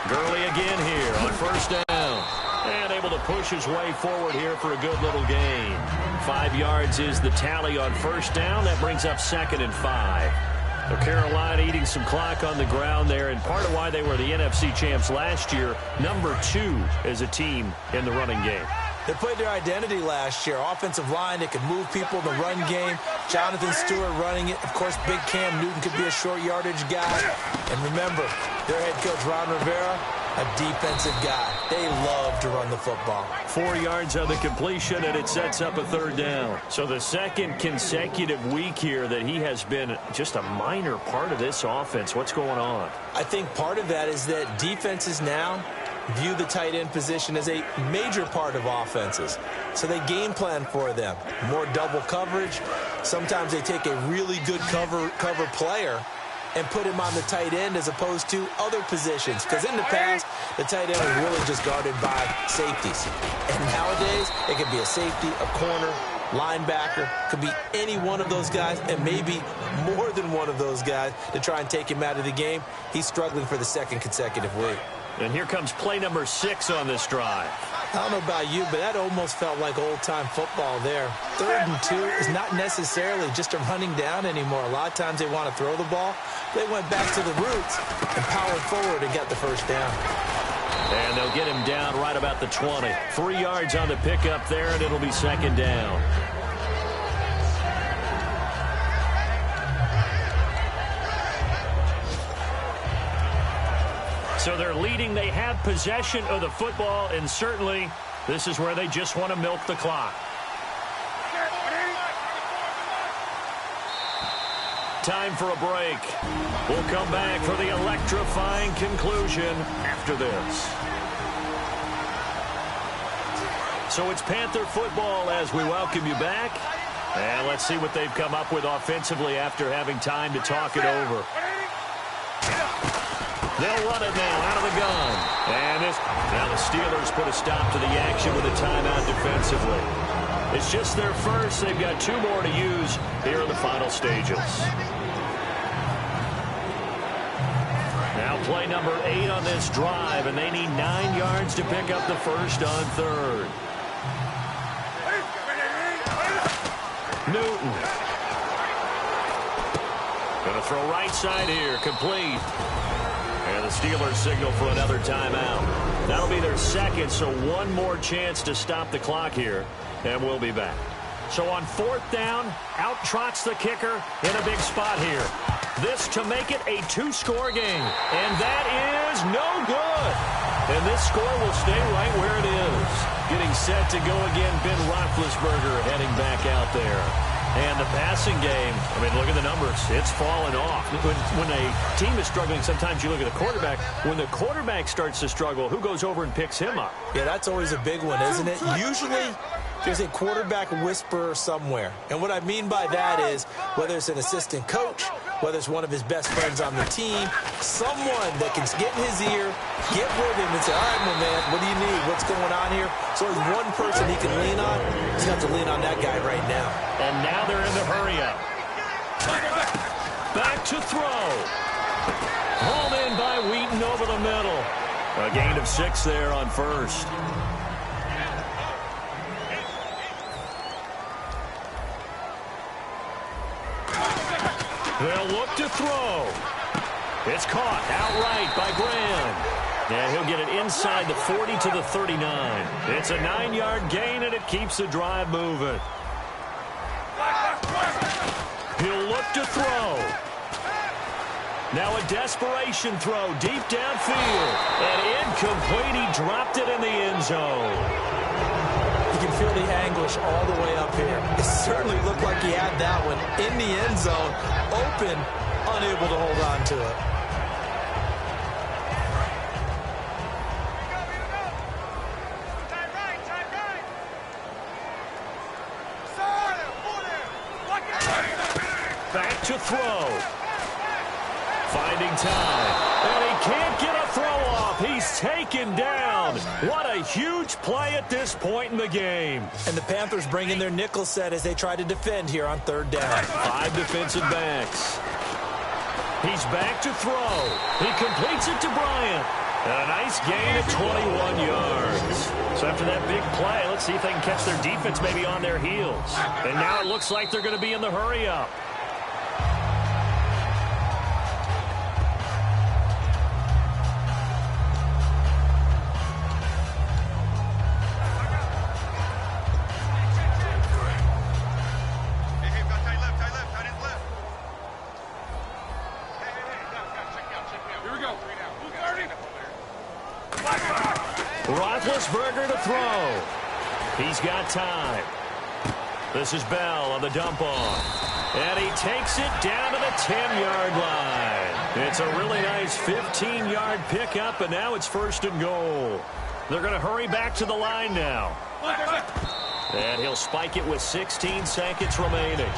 [SPEAKER 2] Gurley again here on first down. And able to push his way forward here for a good little gain. 5 yards is the tally on first down. That brings up 2nd and 5. So Carolina eating some clock on the ground there, and part of why they were the NFC champs last year, number 2 as a team in the running game.
[SPEAKER 3] They played their identity last year. Offensive line, they could move people in the run game. Jonathan Stewart running it. Of course, big Cam Newton could be a short yardage guy. And remember, their head coach, Ron Rivera, a defensive guy. They love to run the football.
[SPEAKER 2] 4 yards on the completion, and it sets up a third down. So the second consecutive week here that he has been just a minor part of this offense. What's going on?
[SPEAKER 3] I think part of that is that defenses now view the tight end position as a major part of offenses. So they game plan for them. More double coverage. Sometimes they take a really good cover player and put him on the tight end as opposed to other positions. Because in the past, the tight end was really just guarded by safeties. And nowadays, it could be a safety, a corner, linebacker. Could be any one of those guys, and maybe more than one of those guys to try and take him out of the game. He's struggling for the second consecutive week.
[SPEAKER 2] And here comes play number 6 on this drive.
[SPEAKER 3] I don't know about you, but that almost felt like old-time football there. 3rd and 2 is not necessarily just a running down anymore. A lot of times they want to throw the ball. They went back to the roots and powered forward and got the first down.
[SPEAKER 2] And they'll get him down right about the 20. 3 yards on the pickup there, and it'll be 2nd down. So they're leading. They have possession of the football, and certainly this is where they just want to milk the clock. Time for a break. We'll come back for the electrifying conclusion after this. So it's Panther football as we welcome you back. And let's see what they've come up with offensively after having time to talk it over. They'll run it now out of the gun. And now the Steelers put a stop to the action with a timeout defensively. It's just their first. They've got 2 more to use here in the final stages. Now play number 8 on this drive, and they need 9 yards to pick up the first on 3rd. Newton. Going to throw right side here, complete. And the Steelers signal for another timeout. That'll be their 2nd, so 1 more chance to stop the clock here, and we'll be back. So on 4th down, out trots the kicker in a big spot here. This to make it a 2-score game, and that is no good. And this score will stay right where it is. Getting set to go again, Ben Roethlisberger heading back out there. And the passing game, I mean, look at the numbers. It's fallen off. When a team is struggling, sometimes you look at the quarterback. When the quarterback starts to struggle, who goes over and picks him up?
[SPEAKER 3] Yeah, that's always a big one, isn't it? Usually, There's a quarterback whisperer somewhere. And what I mean by that is, whether it's an assistant coach, whether it's one of his best friends on the team, someone that can get in his ear, get with him and say, all right, my man, what do you need? What's going on here? So there's one person he can lean on. He's got to lean on that guy right now.
[SPEAKER 2] And now they're in the hurry-up. Back to throw. Hauled in by Wheaton over the middle. A gain of 6 there on first. They'll look to throw. It's caught outright by Graham. And he'll get it inside the 40 to the 39. It's a 9-yard gain, and it keeps the drive moving. He'll look to throw. Now a desperation throw deep downfield. And incomplete. He dropped it in the end zone.
[SPEAKER 3] You can feel the anguish all the way up here. It certainly looked like he had that one in the end zone, open, unable to hold on to it.
[SPEAKER 2] Back to throw. Finding time. And he can't get a throw off. He's taken down. What a huge play at this point in the game.
[SPEAKER 3] And the Panthers bring in their nickel set as they try to defend here on 3rd down.
[SPEAKER 2] 5 defensive backs. He's back to throw. He completes it to Bryant. And a nice gain of 21 yards. So after that big play, let's see if they can catch their defense maybe on their heels. And now it looks like they're going to be in the hurry-up. Roethlisberger to throw. He's got time. This is Bell on the dump off. And he takes it down to the 10-yard line. It's a really nice 15-yard pickup, and now it's 1st and goal. They're going to hurry back to the line now. And he'll spike it with 16 seconds remaining.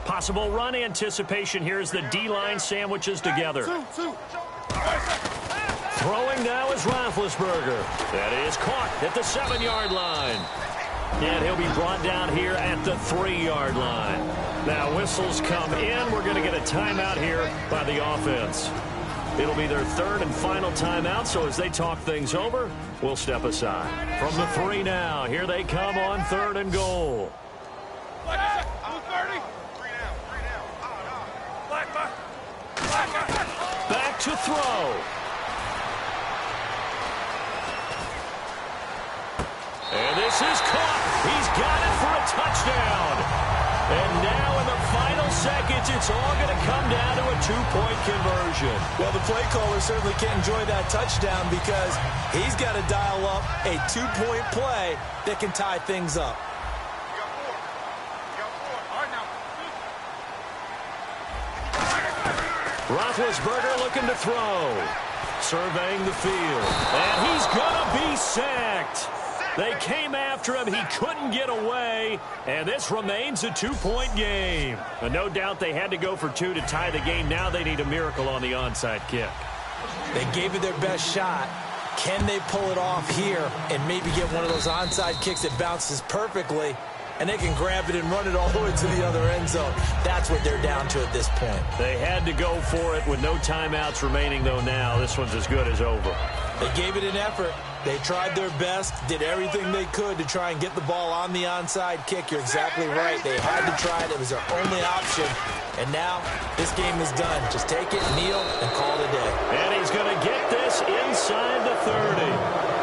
[SPEAKER 2] Possible run anticipation here as the D-line sandwiches together. Throwing now is Roethlisberger. That is caught at the 7-yard line. And he'll be brought down here at the 3-yard line. Now whistles come in. We're going to get a timeout here by the offense. It'll be their 3rd and final timeout, so as they talk things over, we'll step aside. From the 3 now, here they come on 3rd and goal. Back to throw. And this is caught. He's got it for a touchdown. And now in the final seconds, it's all going to come down to a 2-point conversion.
[SPEAKER 3] Well, the play caller certainly can't enjoy that touchdown because he's got to dial up a 2-point play that can tie things up.
[SPEAKER 2] Roethlisberger looking to throw. Surveying the field. And he's going to be sacked. They came after him. He couldn't get away. And this remains a 2-point game. And no doubt they had to go for 2 to tie the game. Now they need a miracle on the onside kick.
[SPEAKER 3] They gave it their best shot. Can they pull it off here and maybe get one of those onside kicks that bounces perfectly? And they can grab it and run it all the way to the other end zone. That's what they're down to at this point.
[SPEAKER 2] They had to go for it with no timeouts remaining, though, now. This one's as good as over.
[SPEAKER 3] They gave it an effort. They tried their best, did everything they could to try and get the ball on the onside kick. You're exactly right. They had to try it. It was their only option. And now this game is done. Just take it, kneel, and call it a day.
[SPEAKER 2] And he's going to get this inside the 30.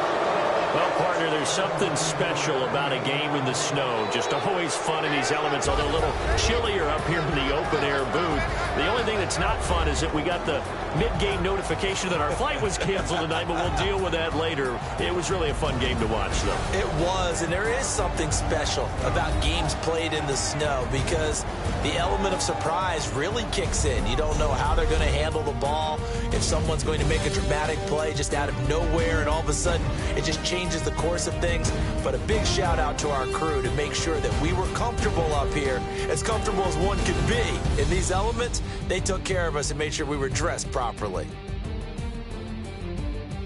[SPEAKER 2] Well, partner, there's something special about a game in the snow. Just always fun in these elements, although a little chillier up here in the open-air booth. The only thing that's not fun is that we got the mid-game notification that our flight was canceled tonight, but we'll deal with that later. It was really a fun game to watch, though.
[SPEAKER 3] It was, and there is something special about games played in the snow because the element of surprise really kicks in. You don't know how they're going to handle the ball, if someone's going to make a dramatic play just out of nowhere, and all of a sudden it just changes the course of things. But a big shout out to our crew to make sure that we were comfortable up here, as comfortable as one could be. In these elements, they took care of us and made sure we were dressed properly.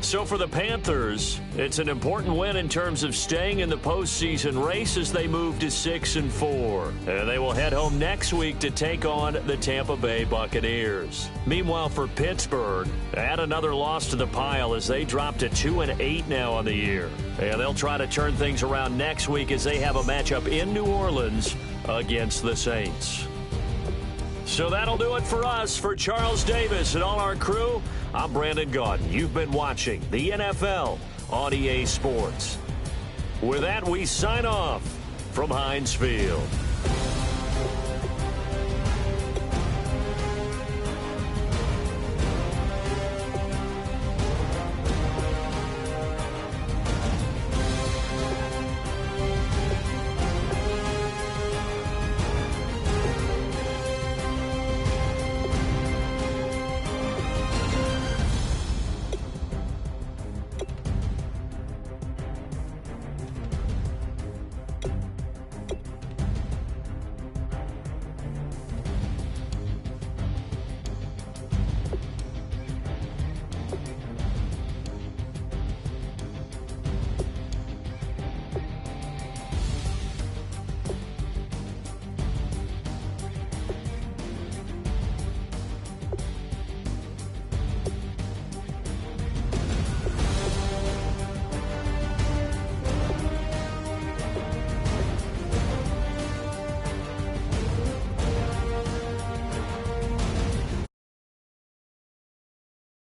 [SPEAKER 2] So for the Panthers, it's an important win in terms of staying in the postseason race as they move to 6-4. And they will head home next week to take on the Tampa Bay Buccaneers. Meanwhile, for Pittsburgh, add another loss to the pile as they drop to 2-8 now on the year. And they'll try to turn things around next week as they have a matchup in New Orleans against the Saints. So that'll do it for us. For Charles Davis and all our crew, I'm Brandon Gaudin. You've been watching the NFL on EA Sports. With that, we sign off from Heinz Field.